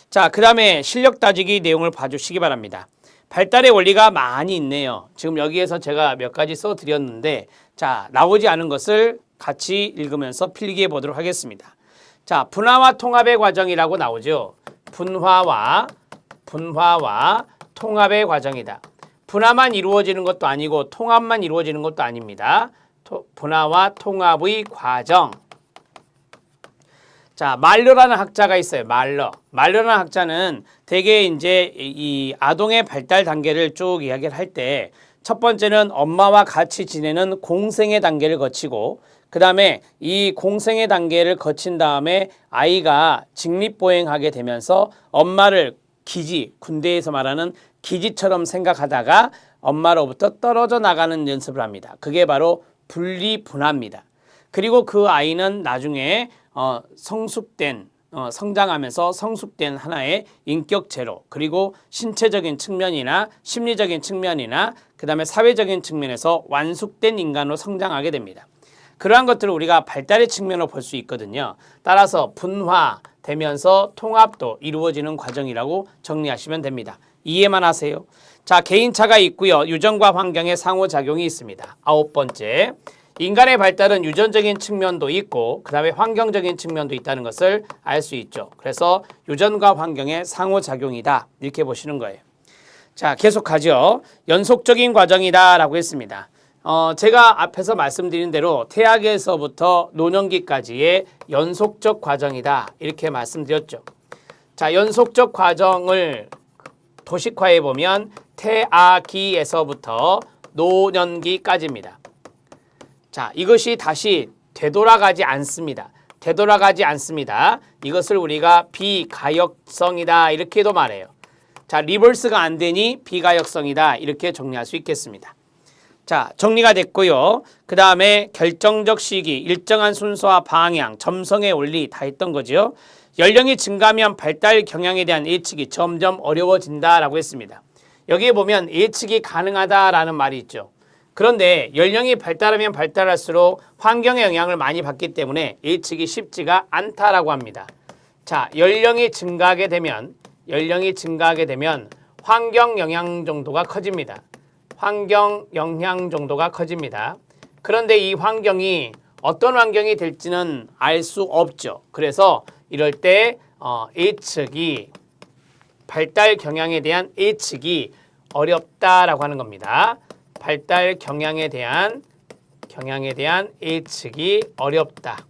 자, 그 다음에 실력 따지기 내용을 봐주시기 바랍니다. 발달의 원리가 많이 있네요. 지금 여기에서 제가 몇 가지 써드렸는데, 자, 나오지 않은 것을 같이 읽으면서 필기해 보도록 하겠습니다. 자, 분화와 통합의 과정이라고 나오죠. 분화와 통합의 과정이다. 분화만 이루어지는 것도 아니고 통합만 이루어지는 것도 아닙니다. 분화와 통합의 과정. 자, 말러라는 학자가 있어요. 말러라는 학자는 대개 이제 이 아동의 발달 단계를 쭉 이야기를 할 때 첫 번째는 엄마와 같이 지내는 공생의 단계를 거치고 그 다음에 이 공생의 단계를 거친 다음에 아이가 직립보행하게 되면서 엄마를 군대에서 말하는 기지처럼 생각하다가 엄마로부터 떨어져 나가는 연습을 합니다. 그게 바로 분리분화입니다. 그리고 그 아이는 나중에 성장하면서 성숙된 하나의 인격체로, 그리고 신체적인 측면이나 심리적인 측면이나 그 다음에 사회적인 측면에서 완숙된 인간으로 성장하게 됩니다. 그러한 것들을 우리가 발달의 측면으로 볼 수 있거든요. 따라서 분화되면서 통합도 이루어지는 과정이라고 정리하시면 됩니다. 이해만 하세요. 자, 개인차가 있고요. 유전과 환경의 상호작용이 있습니다. 9번째, 인간의 발달은 유전적인 측면도 있고 그 다음에 환경적인 측면도 있다는 것을 알 수 있죠. 그래서 유전과 환경의 상호작용이다 이렇게 보시는 거예요. 자, 계속하죠. 연속적인 과정이다 라고 했습니다. 제가 앞에서 말씀드린 대로 태아에서부터 노년기까지의 연속적 과정이다 이렇게 말씀드렸죠. 자, 연속적 과정을 도식화해 보면 태아기에서부터 노년기까지입니다. 자, 이것이 다시 되돌아가지 않습니다. 되돌아가지 않습니다. 이것을 우리가 비가역성이다 이렇게도 말해요. 자, 리버스가 안 되니 비가역성이다 이렇게 정리할 수 있겠습니다. 자, 정리가 됐고요. 그 다음에 결정적 시기, 일정한 순서와 방향, 점성의 원리 다 했던 거죠. 연령이 증가하면 발달 경향에 대한 예측이 점점 어려워진다라고 했습니다. 여기에 보면 예측이 가능하다라는 말이 있죠. 그런데 연령이 발달하면 발달할수록 환경의 영향을 많이 받기 때문에 예측이 쉽지가 않다라고 합니다. 자, 연령이 증가하게 되면 환경 영향 정도가 커집니다. 환경 영향 정도가 커집니다. 그런데 이 환경이 어떤 환경이 될지는 알 수 없죠. 그래서 이럴 때 예측이 발달 경향에 대한 예측이 어렵다라고 하는 겁니다. 발달 경향에 대한 예측이 어렵다.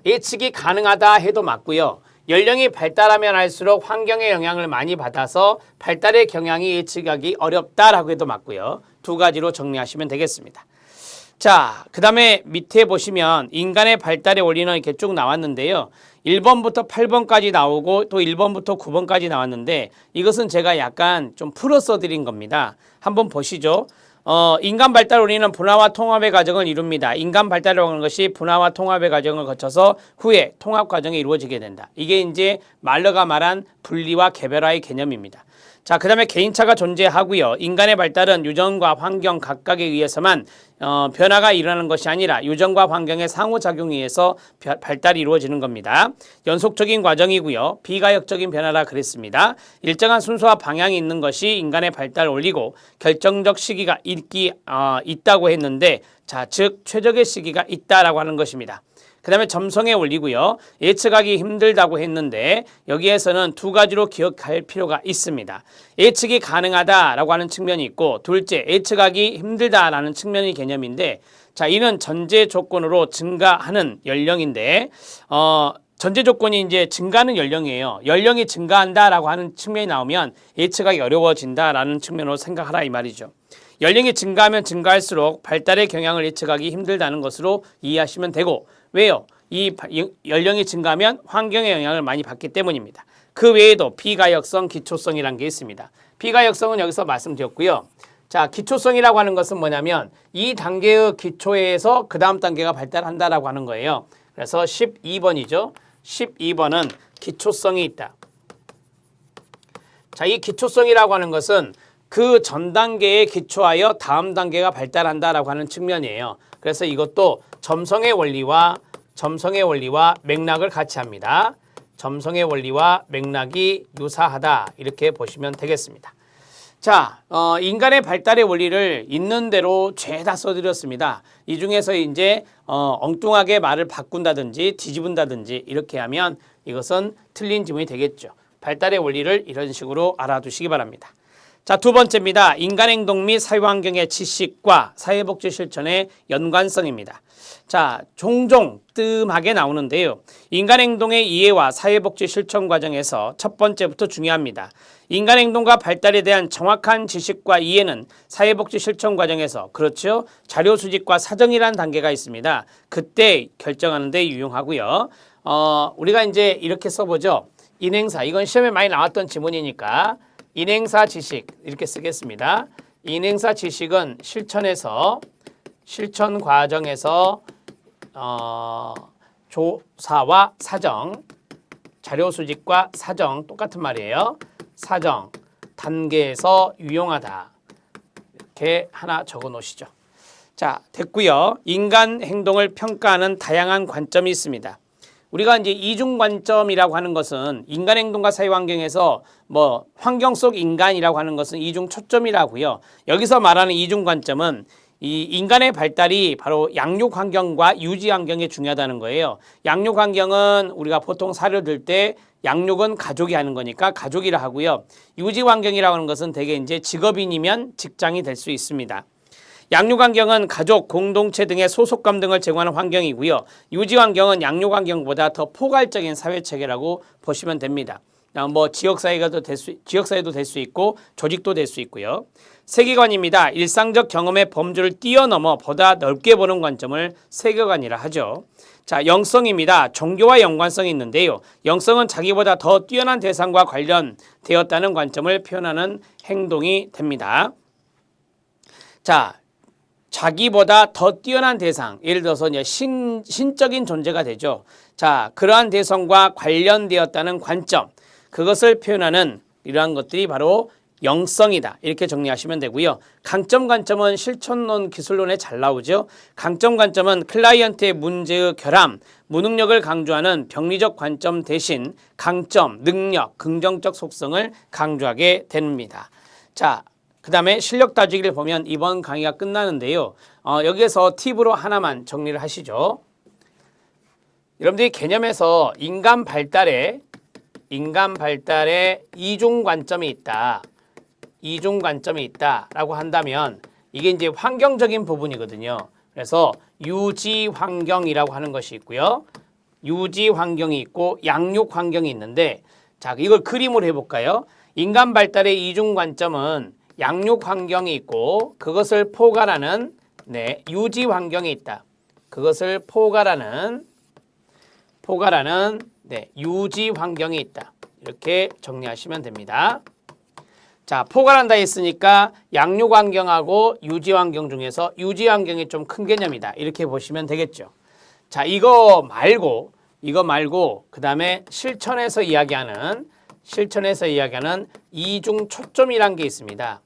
예측이 가능하다 해도 맞고요. 연령이 발달하면 할수록 환경의 영향을 많이 받아서 발달의 경향이 예측하기 어렵다라고 해도 맞고요. 두 가지로 정리하시면 되겠습니다. 자, 그 다음에 밑에 보시면 인간의 발달의 원리는 이렇게 쭉 나왔는데요. 1번부터 8번까지 나오고 또 1번부터 9번까지 나왔는데 이것은 제가 약간 좀 풀어서 드린 겁니다. 한번 보시죠. 인간 발달 원리는 분화와 통합의 과정을 이룹니다. 인간 발달이라고 하는 것이 분화와 통합의 과정을 거쳐서 후에 통합 과정이 이루어지게 된다. 이게 이제 말러가 말한 분리와 개별화의 개념입니다. 자, 그 다음에 개인차가 존재하고요. 인간의 발달은 유전과 환경 각각에 의해서만 변화가 일어나는 것이 아니라 유전과 환경의 상호작용에 의해서 발달이 이루어지는 겁니다. 연속적인 과정이고요. 비가역적인 변화라 그랬습니다. 일정한 순서와 방향이 있는 것이 인간의 발달 원리고 결정적 시기가 있다고 했는데 자, 즉 최적의 시기가 있다라고 하는 것입니다. 그 다음에 점성의 원리고요. 예측하기 힘들다고 했는데 여기에서는 두 가지로 기억할 필요가 있습니다. 예측이 가능하다라고 하는 측면이 있고 둘째, 예측하기 힘들다라는 측면의 개념인데 자, 이는 전제 조건으로 증가하는 연령인데 전제 조건이 이제 증가하는 연령이에요. 연령이 증가한다라고 하는 측면이 나오면 예측하기 어려워진다라는 측면으로 생각하라 이 말이죠. 연령이 증가하면 증가할수록 발달의 경향을 예측하기 힘들다는 것으로 이해하시면 되고 왜요? 이 연령이 증가하면 환경의 영향을 많이 받기 때문입니다. 그 외에도 비가역성, 기초성이라는 게 있습니다. 비가역성은 여기서 말씀드렸고요. 자, 기초성이라고 하는 것은 뭐냐면 이 단계의 기초에서 그 다음 단계가 발달한다라고 하는 거예요. 그래서 12번이죠. 12번은 기초성이 있다. 자, 이 기초성이라고 하는 것은 그 전 단계에 기초하여 다음 단계가 발달한다라고 하는 측면이에요. 그래서 이것도 점성의 원리와 맥락을 같이 합니다. 점성의 원리와 맥락이 유사하다 이렇게 보시면 되겠습니다. 자, 인간의 발달의 원리를 있는 대로 죄다 써드렸습니다. 이 중에서 이제 엉뚱하게 말을 바꾼다든지 뒤집은다든지 이렇게 하면 이것은 틀린 지문이 되겠죠. 발달의 원리를 이런 식으로 알아두시기 바랍니다. 자, 두 번째입니다. 인간행동 및 사회환경의 지식과 사회복지 실천의 연관성입니다. 자, 종종 뜸하게 나오는데요. 인간행동의 이해와 사회복지 실천 과정에서 첫 번째부터 중요합니다. 인간행동과 발달에 대한 정확한 지식과 이해는 사회복지 실천 과정에서 그렇죠. 자료 수집과 사정이라는 단계가 있습니다. 그때 결정하는 데 유용하고요. 우리가 이제 이렇게 써보죠. 인행사, 이건 시험에 많이 나왔던 지문이니까 인행사 지식 이렇게 쓰겠습니다. 인행사 지식은 실천 과정에서 조사와 사정, 자료 수집과 사정 똑같은 말이에요. 사정 단계에서 유용하다. 이렇게 하나 적어 놓으시죠. 자, 됐고요. 인간 행동을 평가하는 다양한 관점이 있습니다. 우리가 이제 이중 관점이라고 하는 것은 인간 행동과 사회 환경에서 뭐 환경 속 인간이라고 하는 것은 이중 초점이라고요. 여기서 말하는 이중 관점은 이 인간의 발달이 바로 양육 환경과 유지 환경이 중요하다는 거예요. 양육 환경은 우리가 보통 사료를 들 때 양육은 가족이 하는 거니까 가족이라 하고요. 유지 환경이라고 하는 것은 대개 이제 직업인이면 직장이 될 수 있습니다. 양육 환경은 가족, 공동체 등의 소속감 등을 제공하는 환경이고요. 유지 환경은 양육 환경보다 더 포괄적인 사회 체계라고 보시면 됩니다. 뭐 지역사회도 될 수 있고 조직도 될 수 있고요. 세계관입니다. 일상적 경험의 범주를 뛰어넘어 보다 넓게 보는 관점을 세계관이라 하죠. 자, 영성입니다. 종교와 연관성이 있는데요. 영성은 자기보다 더 뛰어난 대상과 관련되었다는 관점을 표현하는 행동이 됩니다. 자, 자기보다 더 뛰어난 대상, 예를 들어서 이제 신적인 존재가 되죠. 자, 그러한 대상과 관련되었다는 관점, 그것을 표현하는 이러한 것들이 바로 영성이다. 이렇게 정리하시면 되고요. 강점 관점은 실천론 기술론에 잘 나오죠. 강점 관점은 클라이언트의 문제의 결함, 무능력을 강조하는 병리적 관점 대신 강점, 능력, 긍정적 속성을 강조하게 됩니다. 자, 그 다음에 실력 따지기를 보면 이번 강의가 끝나는데요. 여기에서 팁으로 하나만 정리를 하시죠. 여러분들이 개념에서 인간 발달에 이중 관점이 있다. 이중 관점이 있다라고 한다면 이게 이제 환경적인 부분이거든요. 그래서 유지 환경이라고 하는 것이 있고요. 유지 환경이 있고 양육 환경이 있는데, 자, 이걸 그림으로 해볼까요? 인간 발달의 이중 관점은 양육 환경이 있고 그것을 포괄하는 유지 환경이 있다. 그것을 포괄하는 유지 환경이 있다. 이렇게 정리하시면 됩니다. 자, 포괄한다 했으니까 양육 환경하고 유지 환경 중에서 유지 환경이 좀 큰 개념이다. 이렇게 보시면 되겠죠. 자, 이거 말고 그 다음에 실천에서 이야기하는 이중 초점이란 게 있습니다.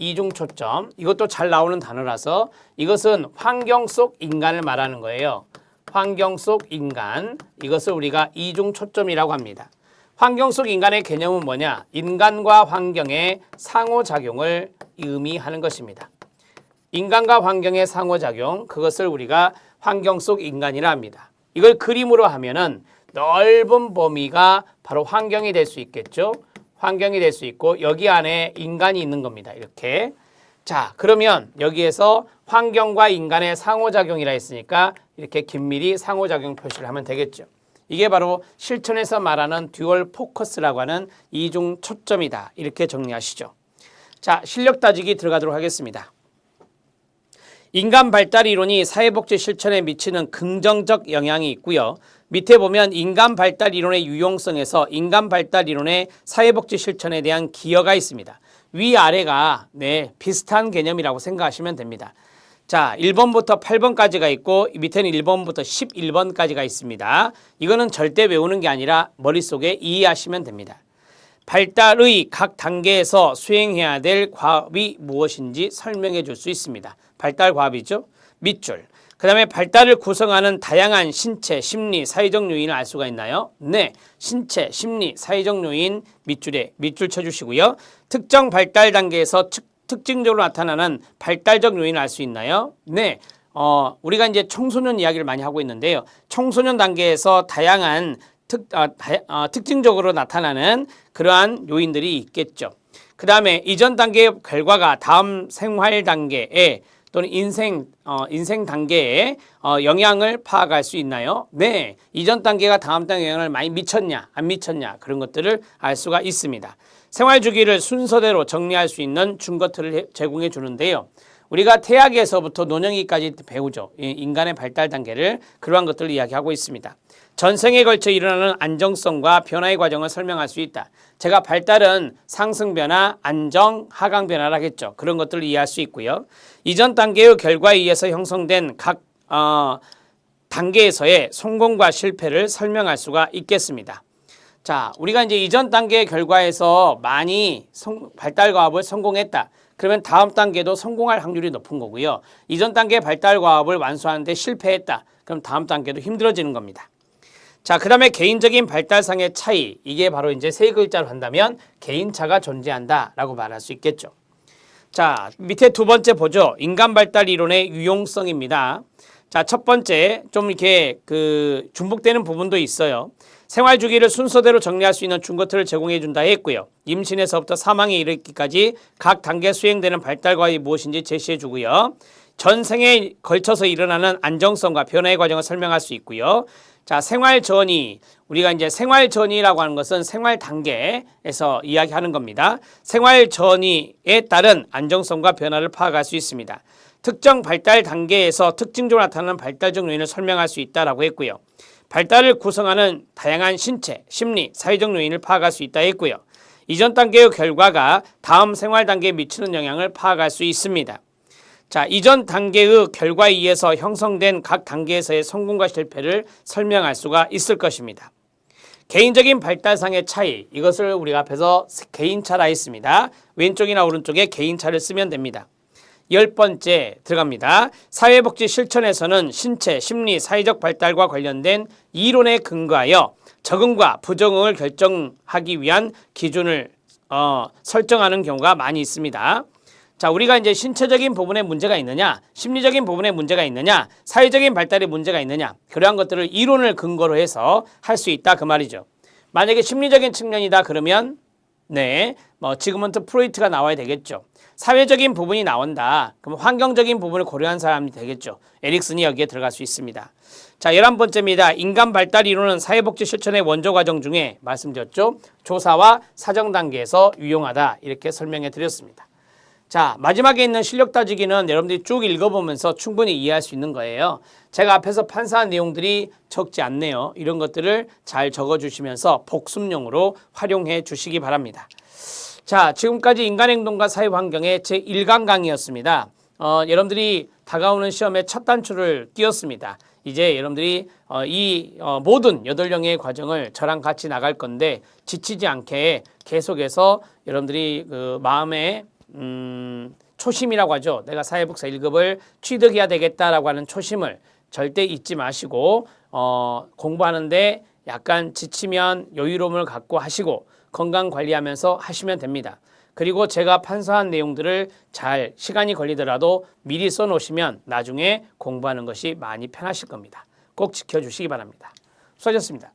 이중 초점. 이것도 잘 나오는 단어라서 이것은 환경 속 인간을 말하는 거예요. 환경 속 인간. 이것을 우리가 이중 초점이라고 합니다. 환경 속 인간의 개념은 뭐냐? 인간과 환경의 상호작용을 의미하는 것입니다. 인간과 환경의 상호작용, 그것을 우리가 환경 속 인간이라 합니다. 이걸 그림으로 하면은 넓은 범위가 바로 환경이 될 수 있겠죠. 환경이 될 수 있고 여기 안에 인간이 있는 겁니다. 이렇게. 자, 그러면 여기에서 환경과 인간의 상호작용이라 했으니까 이렇게 긴밀히 상호작용 표시를 하면 되겠죠. 이게 바로 실천에서 말하는 듀얼 포커스라고 하는 이중 초점이다. 이렇게 정리하시죠. 자, 실력 따지기 들어가도록 하겠습니다. 인간 발달 이론이 사회복지 실천에 미치는 긍정적 영향이 있고요. 밑에 보면 인간 발달 이론의 유용성에서 인간 발달 이론의 사회복지 실천에 대한 기여가 있습니다. 위아래가 비슷한 개념이라고 생각하시면 됩니다. 자, 1번부터 8번까지가 있고 밑에는 1번부터 11번까지가 있습니다. 이거는 절대 외우는 게 아니라 머릿속에 이해하시면 됩니다. 발달의 각 단계에서 수행해야 될 과업이 무엇인지 설명해 줄 수 있습니다. 발달 과업이죠. 밑줄. 그 다음에 발달을 구성하는 다양한 신체, 심리, 사회적 요인을 알 수가 있나요? 네. 신체, 심리, 사회적 요인 밑줄 쳐주시고요. 특정 발달 단계에서 특징적으로 나타나는 발달적 요인을 알 수 있나요? 네. 우리가 이제 청소년 이야기를 많이 하고 있는데요. 청소년 단계에서 다양한 특징적으로 나타나는 그러한 요인들이 있겠죠. 그 다음에 이전 단계의 결과가 다음 생활 단계에 또는 인생 단계에 영향을 파악할 수 있나요? 네. 이전 단계가 다음 단계에 영향을 많이 미쳤냐, 안 미쳤냐, 그런 것들을 알 수가 있습니다. 생활 주기를 순서대로 정리할 수 있는 증거틀을 제공해 주는데요. 우리가 태아기에서부터 노년기까지 배우죠. 인간의 발달 단계를, 그러한 것들을 이야기하고 있습니다. 전생에 걸쳐 일어나는 안정성과 변화의 과정을 설명할 수 있다. 제가 발달은 상승 변화, 안정, 하강 변화를 하겠죠. 그런 것들을 이해할 수 있고요. 이전 단계의 결과에 의해서 형성된 각 단계에서의 성공과 실패를 설명할 수가 있겠습니다. 자, 우리가 이제 이전 단계의 결과에서 많이 발달 과업을 성공했다. 그러면 다음 단계도 성공할 확률이 높은 거고요. 이전 단계 발달 과업을 완수하는데 실패했다. 그럼 다음 단계도 힘들어지는 겁니다. 자, 그 다음에 개인적인 발달상의 차이. 이게 바로 이제 세 글자로 한다면 개인차가 존재한다라고 말할 수 있겠죠. 자, 밑에 두 번째 보죠. 인간 발달 이론의 유용성입니다. 자, 첫 번째 좀 이렇게 중복되는 부분도 있어요. 생활 주기를 순서대로 정리할 수 있는 중거틀을 제공해 준다 했고요. 임신에서부터 사망에 이르기까지 각 단계 수행되는 발달 과정이 무엇인지 제시해 주고요. 전생에 걸쳐서 일어나는 안정성과 변화의 과정을 설명할 수 있고요. 자, 생활 전이, 우리가 이제 생활 전이라고 하는 것은 생활 단계에서 이야기하는 겁니다. 생활 전이에 따른 안정성과 변화를 파악할 수 있습니다. 특정 발달 단계에서 특징적으로 나타나는 발달적 요인을 설명할 수 있다라고 했고요. 발달을 구성하는 다양한 신체, 심리, 사회적 요인을 파악할 수 있다 했고요. 이전 단계의 결과가 다음 생활 단계에 미치는 영향을 파악할 수 있습니다. 자, 이전 단계의 결과에 의해서 형성된 각 단계에서의 성공과 실패를 설명할 수가 있을 것입니다. 개인적인 발달상의 차이, 이것을 우리가 앞에서 개인차라 했습니다. 왼쪽이나 오른쪽에 개인차를 쓰면 됩니다. 10번째 들어갑니다. 사회복지 실천에서는 신체, 심리, 사회적 발달과 관련된 이론에 근거하여 적응과 부적응을 결정하기 위한 기준을 설정하는 경우가 많이 있습니다. 자, 우리가 이제 신체적인 부분에 문제가 있느냐, 심리적인 부분에 문제가 있느냐, 사회적인 발달에 문제가 있느냐, 그러한 것들을 이론을 근거로 해서 할 수 있다 그 말이죠. 만약에 심리적인 측면이다 그러면 지그먼트 프로이트가 나와야 되겠죠. 사회적인 부분이 나온다. 그럼 환경적인 부분을 고려한 사람이 되겠죠. 에릭슨이 여기에 들어갈 수 있습니다. 자, 11번째입니다. 인간 발달 이론은 사회복지 실천의 원조 과정 중에 말씀드렸죠. 조사와 사정 단계에서 유용하다. 이렇게 설명해 드렸습니다. 자, 마지막에 있는 실력 따지기는 여러분들이 쭉 읽어보면서 충분히 이해할 수 있는 거예요. 제가 앞에서 판사한 내용들이 적지 않네요. 이런 것들을 잘 적어주시면서 복습용으로 활용해 주시기 바랍니다. 자, 지금까지 인간행동과 사회환경의 제1강 강의였습니다. 여러분들이 다가오는 시험에 첫 단추를 끼웠습니다. 이제 여러분들이 모든 8영의 과정을 저랑 같이 나갈 건데 지치지 않게 계속해서 여러분들이 마음에 초심이라고 하죠. 내가 사회복사 1급을 취득해야 되겠다라고 하는 초심을 절대 잊지 마시고 공부하는데 약간 지치면 여유로움을 갖고 하시고 건강 관리하면서 하시면 됩니다. 그리고 제가 판서한 내용들을 잘 시간이 걸리더라도 미리 써놓으시면 나중에 공부하는 것이 많이 편하실 겁니다. 꼭 지켜주시기 바랍니다. 수고하셨습니다.